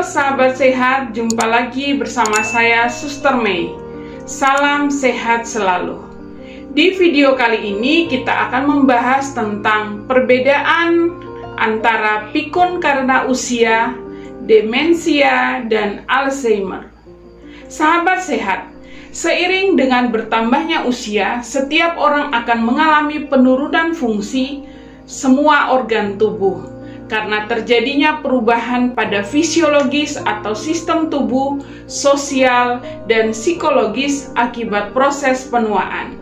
sahabat sehat, jumpa lagi bersama saya Suster Mei. Salam sehat selalu. Di video kali ini kita akan membahas tentang perbedaan antara pikun karena usia, demensia, dan Alzheimer. Sahabat sehat, seiring dengan bertambahnya usia, setiap orang akan mengalami penurunan fungsi semua organ tubuh karena terjadinya perubahan pada fisiologis atau sistem tubuh, sosial, dan psikologis akibat proses penuaan.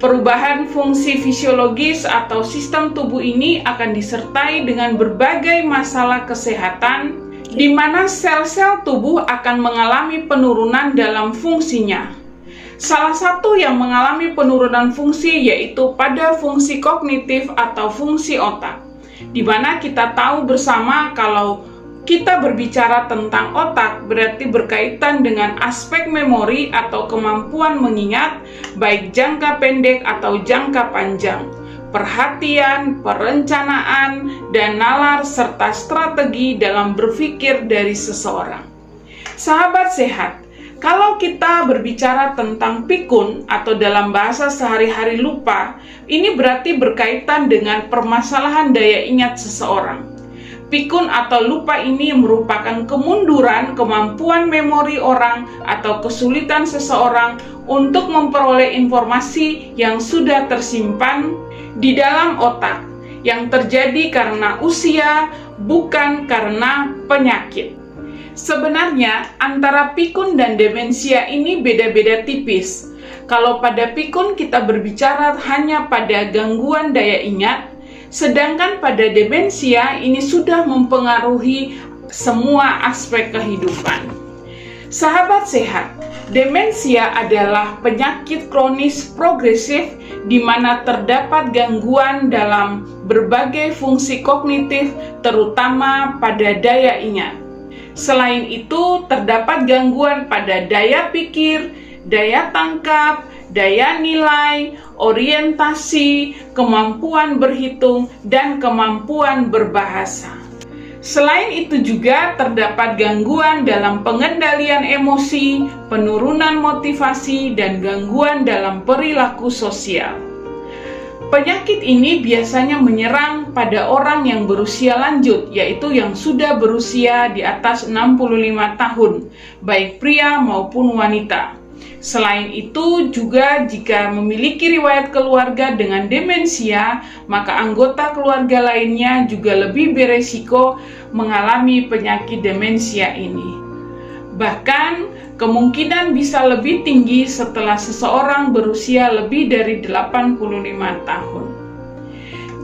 Perubahan fungsi fisiologis atau sistem tubuh ini akan disertai dengan berbagai masalah kesehatan, di mana sel-sel tubuh akan mengalami penurunan dalam fungsinya. Salah satu yang mengalami penurunan fungsi yaitu pada fungsi kognitif atau fungsi otak, di mana kita tahu bersama kalau kita berbicara tentang otak berarti berkaitan dengan aspek memori atau kemampuan mengingat baik jangka pendek atau jangka panjang, perhatian, perencanaan, dan nalar serta strategi dalam berpikir dari seseorang. Sahabat sehat, kalau kita berbicara tentang pikun atau dalam bahasa sehari-hari lupa, ini berarti berkaitan dengan permasalahan daya ingat seseorang. Pikun atau lupa ini merupakan kemunduran kemampuan memori orang atau kesulitan seseorang untuk memperoleh informasi yang sudah tersimpan di dalam otak, yang terjadi karena usia, bukan karena penyakit. Sebenarnya antara pikun dan demensia ini beda-beda tipis. Kalau pada pikun kita berbicara hanya pada gangguan daya ingat, sedangkan pada demensia ini sudah mempengaruhi semua aspek kehidupan. Sahabat sehat, demensia adalah penyakit kronis progresif di mana terdapat gangguan dalam berbagai fungsi kognitif, terutama pada daya ingat. Selain itu, terdapat gangguan pada daya pikir, daya tangkap, daya nilai, orientasi, kemampuan berhitung, dan kemampuan berbahasa. Selain itu juga terdapat gangguan dalam pengendalian emosi, penurunan motivasi, dan gangguan dalam perilaku sosial. Penyakit ini biasanya menyerang pada orang yang berusia lanjut, yaitu yang sudah berusia di atas 65 tahun, baik pria maupun wanita. Selain itu juga jika memiliki riwayat keluarga dengan demensia, maka anggota keluarga lainnya juga lebih beresiko mengalami penyakit demensia ini. Bahkan kemungkinan bisa lebih tinggi setelah seseorang berusia lebih dari 85 tahun.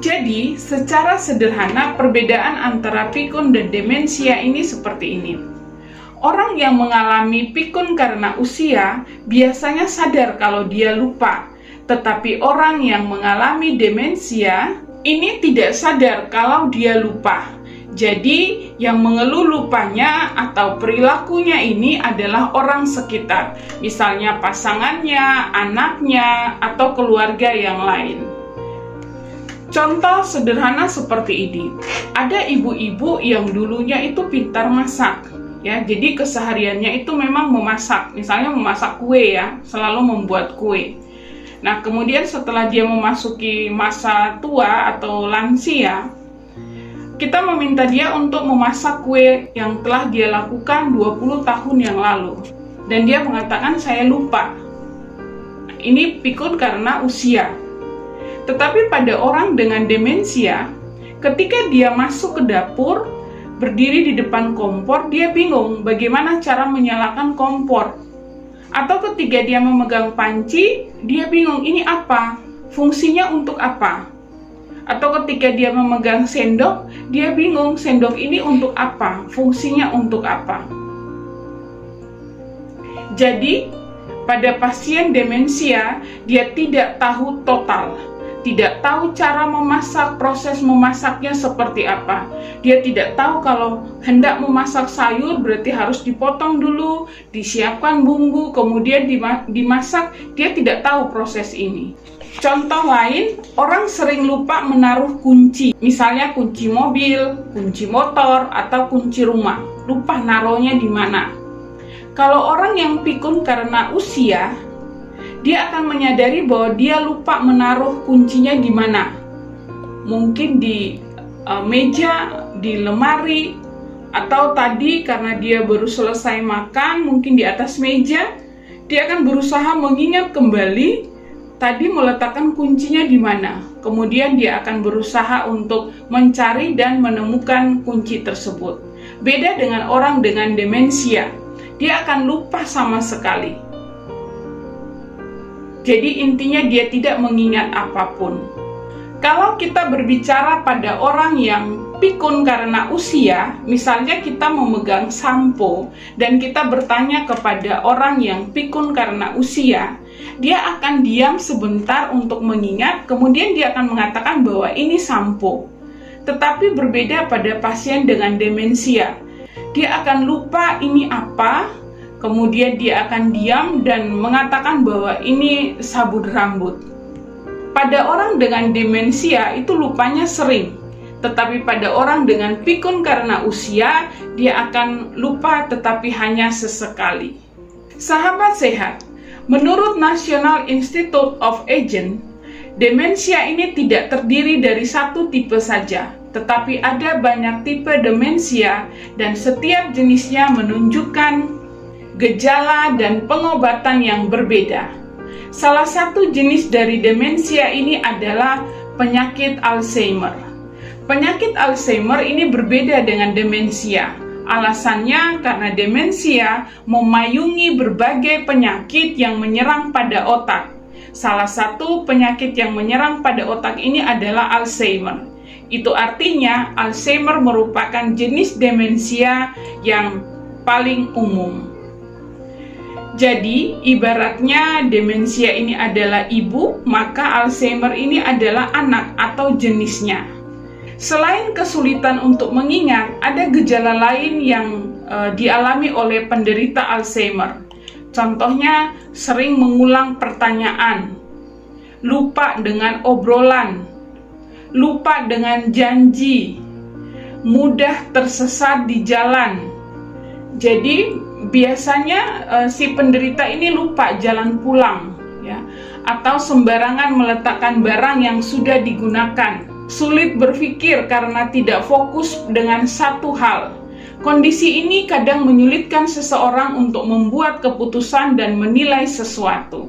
Jadi, secara sederhana perbedaan antara pikun dan demensia ini seperti ini. Orang yang mengalami pikun karena usia biasanya sadar kalau dia lupa, tetapi orang yang mengalami demensia ini tidak sadar kalau dia lupa. Jadi, yang mengeluh lupanya atau perilakunya ini adalah orang sekitar, misalnya pasangannya, anaknya, atau keluarga yang lain. Contoh sederhana seperti ini, ada ibu-ibu yang dulunya itu pintar masak, ya. Jadi kesehariannya itu memang memasak, misalnya memasak kue ya, selalu membuat kue. Nah, kemudian setelah dia memasuki masa tua atau lansia, kita meminta dia untuk memasak kue yang telah dia lakukan 20 tahun yang lalu. Dan dia mengatakan, saya lupa. Ini pikun karena usia. Tetapi pada orang dengan demensia, ketika dia masuk ke dapur, berdiri di depan kompor, dia bingung bagaimana cara menyalakan kompor. Atau ketika dia memegang panci, dia bingung ini apa? Fungsinya untuk apa? Atau ketika dia memegang sendok, dia bingung sendok ini untuk apa, fungsinya untuk apa. Jadi, pada pasien demensia, dia tidak tahu total, tidak tahu cara memasak, proses memasaknya seperti apa. Dia tidak tahu kalau hendak memasak sayur berarti harus dipotong dulu, disiapkan bumbu, kemudian dimasak. Dia tidak tahu proses ini. Contoh lain, orang sering lupa menaruh kunci, misalnya kunci mobil, kunci motor, atau kunci rumah. Lupa naruhnya di mana. Kalau orang yang pikun karena usia, dia akan menyadari bahwa dia lupa menaruh kuncinya di mana. Mungkin di meja, di lemari, atau tadi karena dia baru selesai makan, mungkin di atas meja. Dia akan berusaha mengingat kembali tadi meletakkan kuncinya di mana. Kemudian dia akan berusaha untuk mencari dan menemukan kunci tersebut. Beda dengan orang dengan demensia, dia akan lupa sama sekali. Jadi intinya dia tidak mengingat apapun. Kalau kita berbicara pada orang yang pikun karena usia, misalnya kita memegang sampo dan kita bertanya kepada orang yang pikun karena usia, dia akan diam sebentar untuk mengingat, kemudian dia akan mengatakan bahwa ini sampo. Tetapi berbeda pada pasien dengan demensia. Dia akan lupa ini apa, kemudian dia akan diam dan mengatakan bahwa ini sabun rambut. Pada orang dengan demensia itu lupanya sering, tetapi pada orang dengan pikun karena usia, dia akan lupa tetapi hanya sesekali. Sahabat sehat, menurut National Institute of Aging, demensia ini tidak terdiri dari satu tipe saja, tetapi ada banyak tipe demensia dan setiap jenisnya menunjukkan gejala dan pengobatan yang berbeda. Salah satu jenis dari demensia ini adalah penyakit Alzheimer. Penyakit Alzheimer ini berbeda dengan demensia. Alasannya karena demensia memayungi berbagai penyakit yang menyerang pada otak. Salah satu penyakit yang menyerang pada otak ini adalah Alzheimer. Itu artinya Alzheimer merupakan jenis demensia yang paling umum. Jadi, ibaratnya demensia ini adalah ibu, maka Alzheimer ini adalah anak atau jenisnya. Selain kesulitan untuk mengingat, ada gejala lain yang dialami oleh penderita Alzheimer. Contohnya, sering mengulang pertanyaan, lupa dengan obrolan, lupa dengan janji, mudah tersesat di jalan. Jadi, biasanya si penderita ini lupa jalan pulang, ya, atau sembarangan meletakkan barang yang sudah digunakan. Sulit berpikir karena tidak fokus dengan satu hal. Kondisi ini kadang menyulitkan seseorang untuk membuat keputusan dan menilai sesuatu.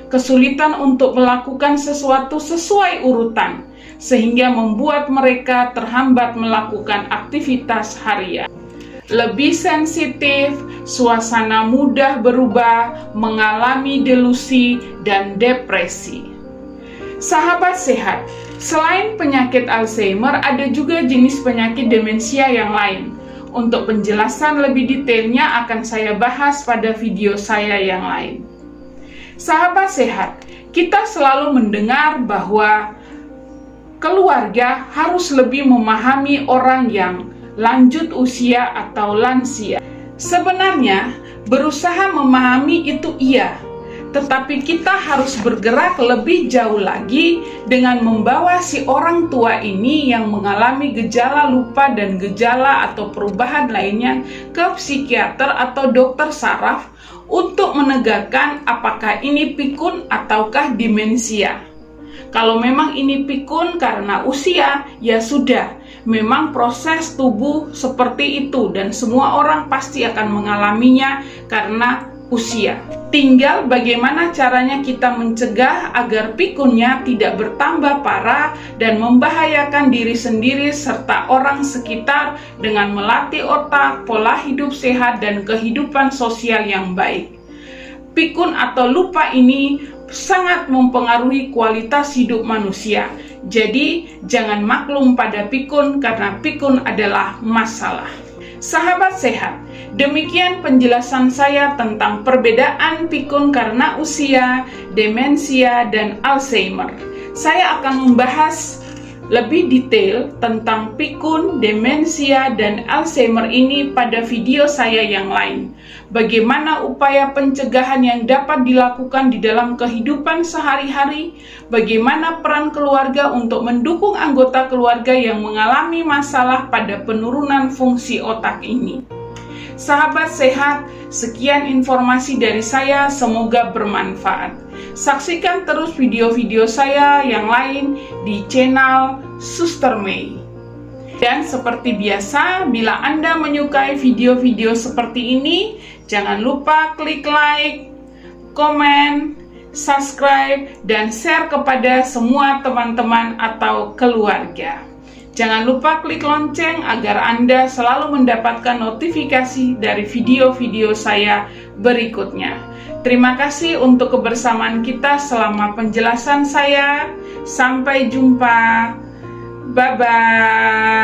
Kesulitan untuk melakukan sesuatu sesuai urutan, sehingga membuat mereka terhambat melakukan aktivitas harian. Lebih sensitif, suasana mudah berubah, mengalami delusi, dan depresi. Sahabat sehat, selain penyakit Alzheimer, ada juga jenis penyakit demensia yang lain. Untuk penjelasan lebih detailnya akan saya bahas pada video saya yang lain. Sahabat sehat, kita selalu mendengar bahwa keluarga harus lebih memahami orang yang lanjut usia atau lansia. Sebenarnya, berusaha memahami itu iya, tetapi kita harus bergerak lebih jauh lagi dengan membawa si orang tua ini yang mengalami gejala lupa dan gejala atau perubahan lainnya ke psikiater atau dokter saraf untuk menegakkan apakah ini pikun ataukah demensia. Kalau memang ini pikun karena usia, ya sudah, memang proses tubuh seperti itu dan semua orang pasti akan mengalaminya karena usia. Tinggal bagaimana caranya kita mencegah agar pikunnya tidak bertambah parah dan membahayakan diri sendiri serta orang sekitar dengan melatih otak, pola hidup sehat, dan kehidupan sosial yang baik. Pikun atau lupa ini sangat mempengaruhi kualitas hidup manusia. Jadi, jangan maklum pada pikun karena pikun adalah masalah. Sahabat sehat, demikian penjelasan saya tentang perbedaan pikun karena usia, demensia, dan Alzheimer. Saya akan membahas lebih detail tentang pikun, demensia, dan Alzheimer ini pada video saya yang lain. Bagaimana upaya pencegahan yang dapat dilakukan di dalam kehidupan sehari-hari, bagaimana peran keluarga untuk mendukung anggota keluarga yang mengalami masalah pada penurunan fungsi otak ini. Sahabat sehat, sekian informasi dari saya, semoga bermanfaat. Saksikan terus video-video saya yang lain di channel Suster May. Dan seperti biasa, bila Anda menyukai video-video seperti ini, jangan lupa klik like, komen, subscribe, dan share kepada semua teman-teman atau keluarga. Jangan lupa klik lonceng agar Anda selalu mendapatkan notifikasi dari video-video saya berikutnya. Terima kasih untuk kebersamaan kita selama penjelasan saya. Sampai jumpa. Bye-bye.